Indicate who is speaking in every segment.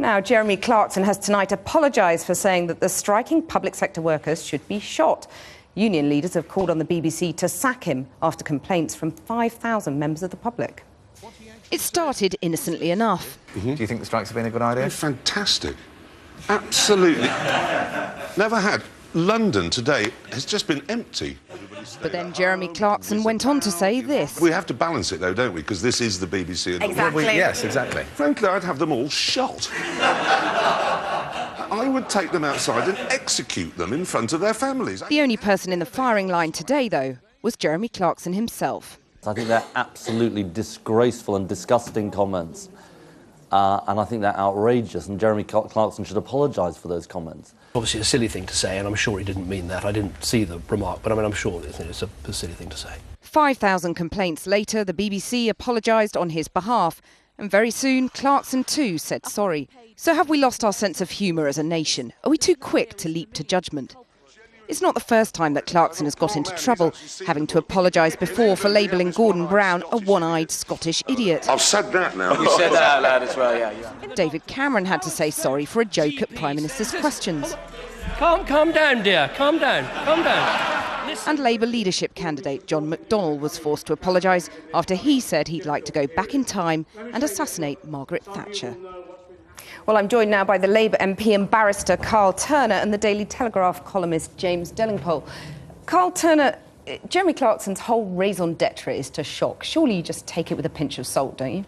Speaker 1: Now, Jeremy Clarkson has tonight apologised for saying that the striking public sector workers should be shot. Union leaders have called on the BBC to sack him after complaints from 5,000 members of the public.
Speaker 2: It started innocently enough.
Speaker 3: Do you think the strikes have been a good idea?
Speaker 4: Oh, fantastic. Absolutely. Never had. London today has just been empty.
Speaker 2: But then Jeremy Clarkson went on to say this.
Speaker 4: We have to balance it, though, don't we? Because this is the BBC. And
Speaker 1: Exactly.
Speaker 3: Yes, exactly.
Speaker 4: Frankly, I'd have them all shot. I would take them outside and execute them in front of their families.
Speaker 2: The only person in the firing line today, though, was Jeremy Clarkson himself.
Speaker 5: I think they're absolutely disgraceful and disgusting comments. And I think they're outrageous, and Jeremy Clarkson should apologise for those comments.
Speaker 6: Obviously a silly thing to say, and I'm sure he didn't mean that. I didn't see the remark, but I mean, I'm sure it's a silly thing to say.
Speaker 2: 5,000 complaints later, the BBC apologised on his behalf. And very soon, Clarkson too said sorry. So have we lost our sense of humour as a nation? Are we too quick to leap to judgment? It's not the first time that Clarkson has got into trouble, having to apologise before for labelling Gordon Brown a one-eyed Scottish idiot.
Speaker 4: I've said that now.
Speaker 7: You said that out loud as well, yeah.
Speaker 2: David Cameron had to say sorry for a joke at Prime Minister's questions.
Speaker 6: Calm down, dear. Calm down.
Speaker 2: And Labour leadership candidate John McDonnell was forced to apologise after he said he'd like to go back in time and assassinate Margaret Thatcher.
Speaker 1: Well, I'm joined now by the Labour MP and barrister Karl Turner and the Daily Telegraph columnist James Delingpole. Karl Turner, Jeremy Clarkson's whole raison d'etre is to shock. Surely you just take it with a pinch of salt, don't you?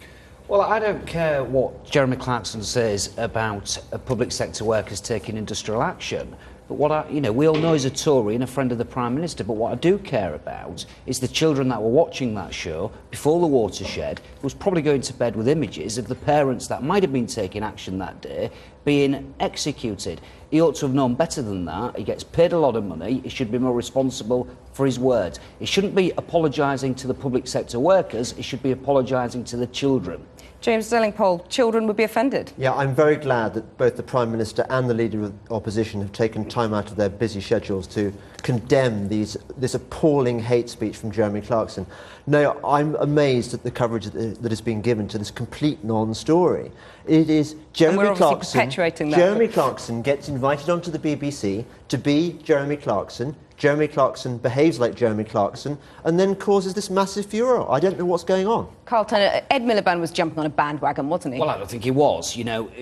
Speaker 8: Well, I don't care what Jeremy Clarkson says about public sector workers taking industrial action. But what we all know he's a Tory and a friend of the Prime Minister, but what I do care about is the children that were watching that show before the watershed, who was probably going to bed with images of the parents that might have been taking action that day being executed. He ought to have known better than that. He gets paid a lot of money. He should be more responsible for his words. He shouldn't be apologising to the public sector workers. He should be apologising to the children.
Speaker 1: James Delingpole, children would be offended.
Speaker 9: Yeah, I'm very glad that both the Prime Minister and the Leader of the Opposition have taken time out of their busy schedules to condemn this appalling hate speech from Jeremy Clarkson. No, I'm amazed at the coverage that is being given to this complete non-story. It is Jeremy Clarkson.
Speaker 1: Perpetuating that.
Speaker 9: Jeremy Clarkson gets invited onto the BBC to be Jeremy Clarkson. Jeremy Clarkson behaves like Jeremy Clarkson and then causes this massive furore. I don't know what's going on.
Speaker 1: Karl Turner, Ed Miliband was jumping on a bandwagon, wasn't he?
Speaker 8: Well, I don't think he was. You know,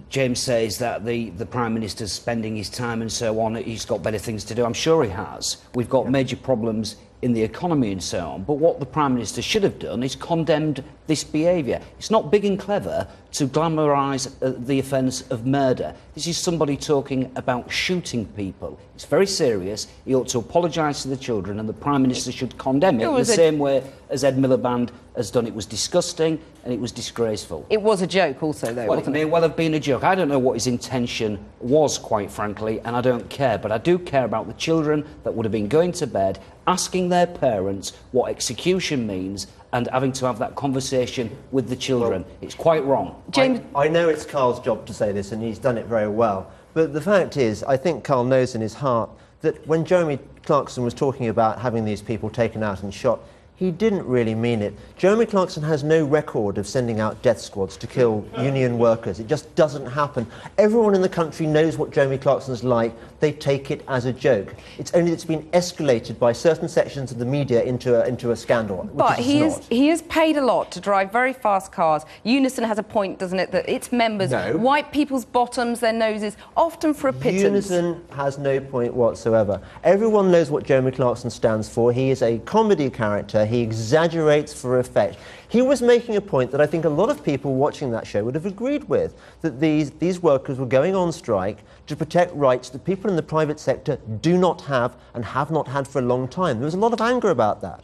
Speaker 8: James says that the Prime Minister's spending his time and so on. He's got better things to do. I'm sure he has. We've got major problems in the economy and so on. But what the Prime Minister should have done is condemned this behaviour. It's not big and clever to glamorise the offence of murder. This is somebody talking about shooting people. It's very serious. He ought to apologise to the children, and the Prime Minister should condemn it in the same way as Ed Miliband has done. It was disgusting and it was disgraceful.
Speaker 1: It was a joke also, though,
Speaker 8: wasn't it? It may well have been a joke. I don't know what his intention was, quite frankly, and I don't care. But I do care about the children that would have been going to bed, asking their parents what execution means and having to have that conversation with the children. Well, it's quite wrong.
Speaker 1: James,
Speaker 9: I know it's Karl's job to say this, and he's done it very well. But the fact is, I think Karl knows in his heart that when Jeremy Clarkson was talking about having these people taken out and shot, he didn't really mean it. Jeremy Clarkson has no record of sending out death squads to kill union workers. It just doesn't happen. Everyone in the country knows what Jeremy Clarkson's like. They take it as a joke. It's only that it's been escalated by certain sections of the media into a scandal.
Speaker 1: But he is paid a lot to drive very fast cars. Unison has a point, doesn't it, that its members wipe people's bottoms, their noses, often for a pittance.
Speaker 9: Unison has no point whatsoever. Everyone knows what Jeremy Clarkson stands for. He is a comedy character. He exaggerates for effect. He was making a point that I think a lot of people watching that show would have agreed with, that these workers were going on strike to protect rights that people in the private sector do not have and have not had for a long time. There was a lot of anger about that.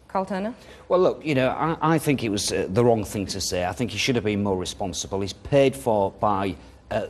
Speaker 1: Karl Turner?
Speaker 8: Well, look, you know, I think it was the wrong thing to say. I think he should have been more responsible. He's paid for by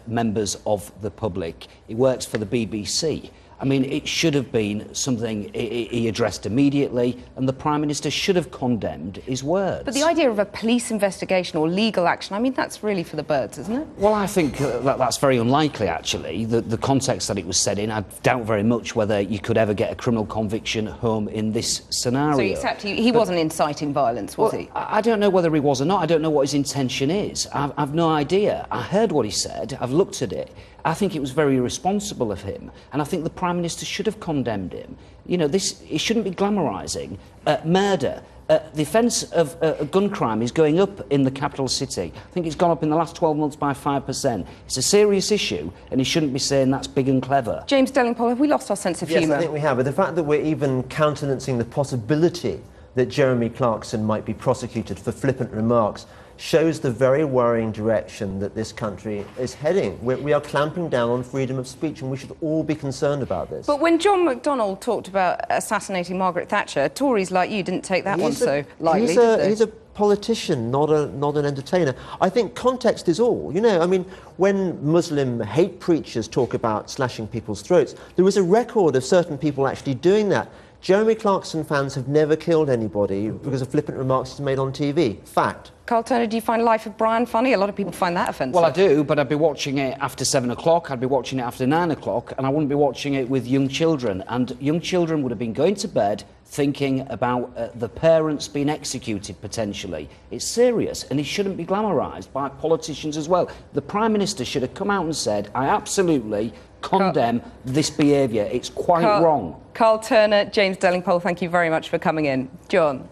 Speaker 8: members of the public. He works for the BBC. I mean, it should have been something he addressed immediately, and the Prime Minister should have condemned his words.
Speaker 1: But the idea of a police investigation or legal action, I mean, that's really for the birds, isn't it?
Speaker 8: Well, I think that's very unlikely, actually. The context that it was said in, I doubt very much whether you could ever get a criminal conviction home in this scenario.
Speaker 1: So except he wasn't inciting violence, was he?
Speaker 8: I don't know whether he was or not. I don't know what his intention is. I've no idea. I heard what he said. I've looked at it. I think it was very irresponsible of him, and I think the Prime Minister should have condemned him. You know, he shouldn't be glamorising murder. The offence of gun crime is going up in the capital city. I think it's gone up in the last 12 months by 5%. It's a serious issue, and he shouldn't be saying that's big and clever.
Speaker 1: James Delingpole, have we lost our sense of
Speaker 9: Yes,
Speaker 1: humour?
Speaker 9: I think we have. But the fact that we're even countenancing the possibility that Jeremy Clarkson might be prosecuted for flippant remarks shows the very worrying direction that this country is heading. We are clamping down on freedom of speech, and we should all be concerned about this.
Speaker 1: But when John McDonnell talked about assassinating Margaret Thatcher, Tories like you didn't take that one so lightly, did they?
Speaker 9: He's a politician, not an entertainer. I think context is all. You know, I mean, when Muslim hate preachers talk about slashing people's throats, there is a record of certain people actually doing that. Jeremy Clarkson fans have never killed anybody because of flippant remarks he's made on TV. Fact.
Speaker 1: Karl Turner, do you find Life of Brian funny? A lot of people find that offensive.
Speaker 8: Well, I do, but I'd be watching it after 7 o'clock, I'd be watching it after 9 o'clock, and I wouldn't be watching it with young children. And young children would have been going to bed thinking about the parents being executed, potentially. It's serious, and it shouldn't be glamorised by politicians as well. The Prime Minister should have come out and said, I absolutely condemn this behaviour. It's quite wrong.
Speaker 1: Karl Turner, James Delingpole, thank you very much for coming in. John?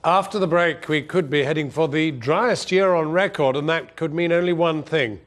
Speaker 7: After the break, we could be heading for the driest year on record, and that could mean only one thing.